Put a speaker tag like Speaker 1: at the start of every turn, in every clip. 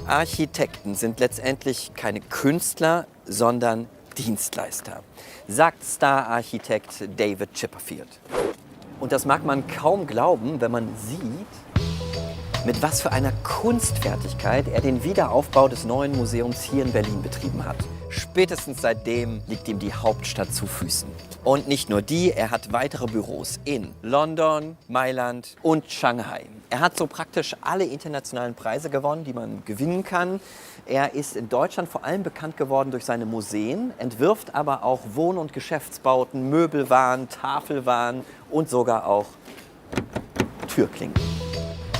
Speaker 1: Architekten sind letztendlich keine Künstler, sondern Dienstleister, sagt Star-Architekt David Chipperfield. Und das mag man kaum glauben, wenn man sieht, mit was für einer Kunstfertigkeit er den Wiederaufbau des neuen Museums hier in Berlin betrieben hat. Spätestens seitdem liegt ihm die Hauptstadt zu Füßen. Und nicht nur die, er hat weitere Büros in London, Mailand und Shanghai. Er hat so praktisch alle internationalen Preise gewonnen, die man gewinnen kann. Er ist in Deutschland vor allem bekannt geworden durch seine Museen, entwirft aber auch Wohn- und Geschäftsbauten, Möbelwaren, Tafelwaren und sogar auch Türklinken.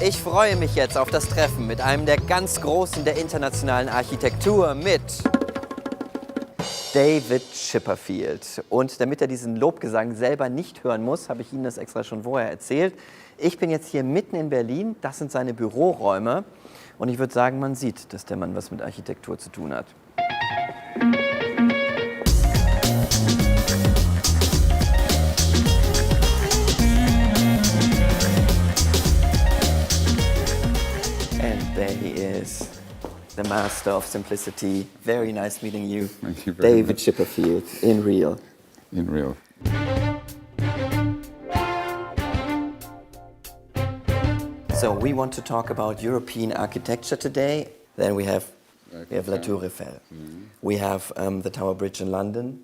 Speaker 1: Ich freue mich jetzt auf das Treffen mit einem der ganz Großen der internationalen Architektur, mit David Chipperfield. Und damit er diesen Lobgesang selber nicht hören muss, habe ich Ihnen das extra schon vorher erzählt. Ich bin jetzt hier mitten in Berlin, das sind seine Büroräume. Und ich würde sagen, man sieht, dass der Mann was mit Architektur zu tun hat. And there he is, the master of simplicity. Very nice meeting you.
Speaker 2: Thank you very
Speaker 1: David
Speaker 2: much.
Speaker 1: Chipperfield, in real.
Speaker 2: In real.
Speaker 1: So we want to talk about European architecture today. Then we have La Tour Eiffel. We have the Tower Bridge in London.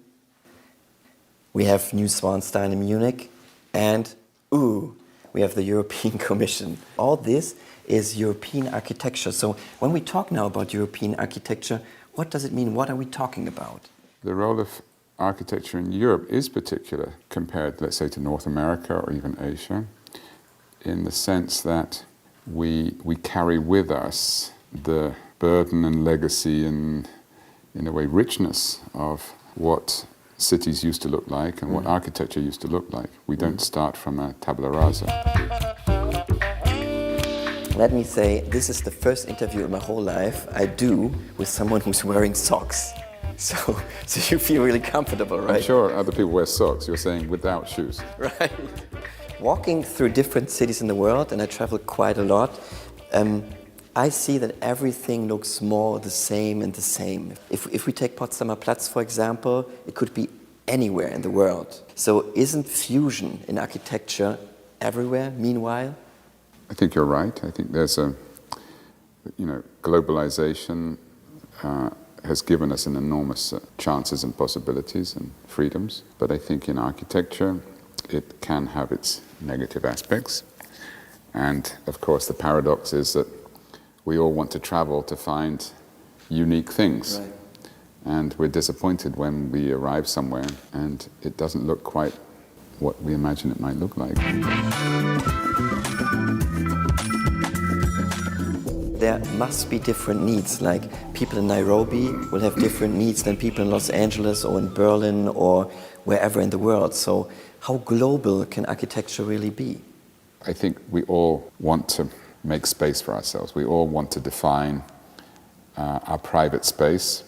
Speaker 1: We have New Swanstein in Munich. And, we have the European Commission. All this is European architecture. So when we talk now about European architecture, what does it mean? What are we talking about?
Speaker 2: The role of architecture in Europe is particular compared, let's say, to North America or even Asia, in the sense that we carry with us the burden and legacy and, in a way, richness of what cities used to look like and what architecture used to look like. We don't start from a tabula rasa.
Speaker 1: Let me say, this is the first interview in my whole life I do with someone who's wearing socks. So you feel really comfortable, right?
Speaker 2: I'm sure other people wear socks. You're saying without shoes.
Speaker 1: Right. Walking through different cities in the world, and I travel quite a lot, I see that everything looks more the same and the same. If we take Potsdamer Platz, for example, it could be anywhere in the world. So isn't fusion in architecture everywhere, meanwhile?
Speaker 2: I think you're right. I think there's globalization has given us an enormous chances and possibilities and freedoms. But I think in architecture, it can have its negative aspects. And of course, the paradox is that we all want to travel to find unique things.
Speaker 1: Right.
Speaker 2: And we're disappointed when we arrive somewhere and it doesn't look quite what we imagine it might look like.
Speaker 1: There must be different needs, like people in Nairobi will have different needs than people in Los Angeles or in Berlin or wherever in the world. So how global can architecture really be?
Speaker 2: I think we all want to make space for ourselves. We all want to define our private space,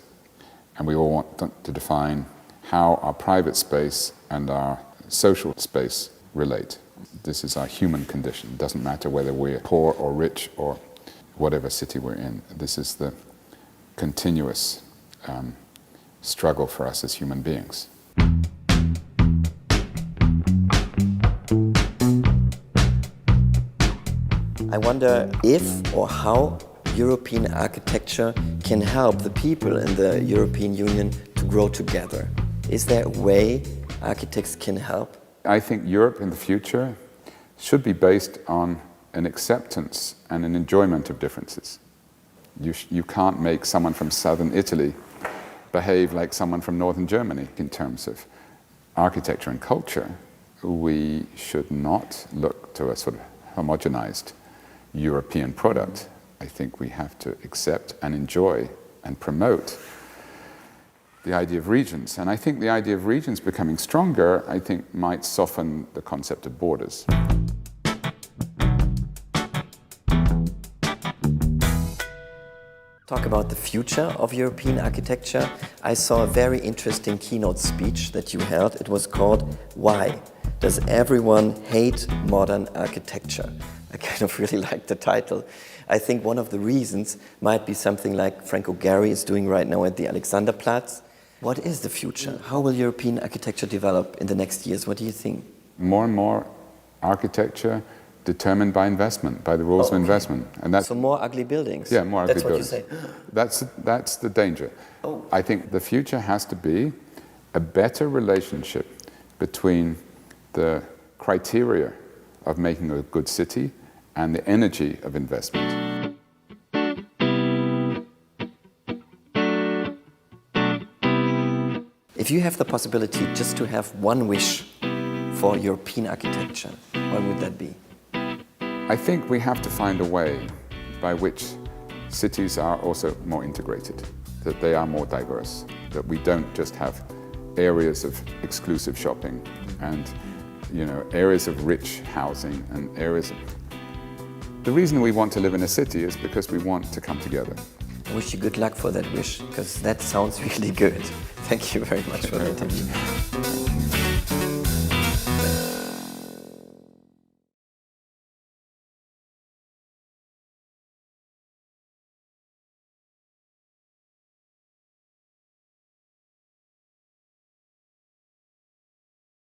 Speaker 2: and we all want to define how our private space and our social space relate. This is our human condition. It doesn't matter whether we're poor or rich or whatever city we're in. This is the continuous struggle for us as human beings.
Speaker 1: I wonder if or how European architecture can help the people in the European Union to grow together. Is there a way architects can help?
Speaker 2: I think Europe in the future should be based on an acceptance and an enjoyment of differences. You can't make someone from southern Italy behave like someone from northern Germany. In terms of architecture and culture, we should not look to a sort of homogenized European product. I think we have to accept and enjoy and promote the idea of regions. And I think the idea of regions becoming stronger, I think, might soften the concept of borders.
Speaker 1: Talk about the future of European architecture. I saw a very interesting keynote speech that you held. It was called "Why Does Everyone Hate Modern Architecture?" I kind of really like the title. I think one of the reasons might be something like Franco Gehry is doing right now at the Alexanderplatz. What is the future? How will European architecture develop in the next years? What do you think?
Speaker 2: More and more architecture determined by investment, by the rules of investment. And that's,
Speaker 1: so more ugly buildings?
Speaker 2: Yeah, more ugly buildings.
Speaker 1: That's what you say?
Speaker 2: That's the danger.
Speaker 1: Oh.
Speaker 2: I think the future has to be a better relationship between the criteria of making a good city and the energy of investment.
Speaker 1: If you have the possibility just to have one wish for European architecture, what would that be?
Speaker 2: I think we have to find a way by which cities are also more integrated, that they are more diverse, that we don't just have areas of exclusive shopping and areas of rich housing and areas of... The reason we want to live in a city is because we want to come together.
Speaker 1: I wish you good luck for that wish, because that sounds really good. Thank you very much for the interview.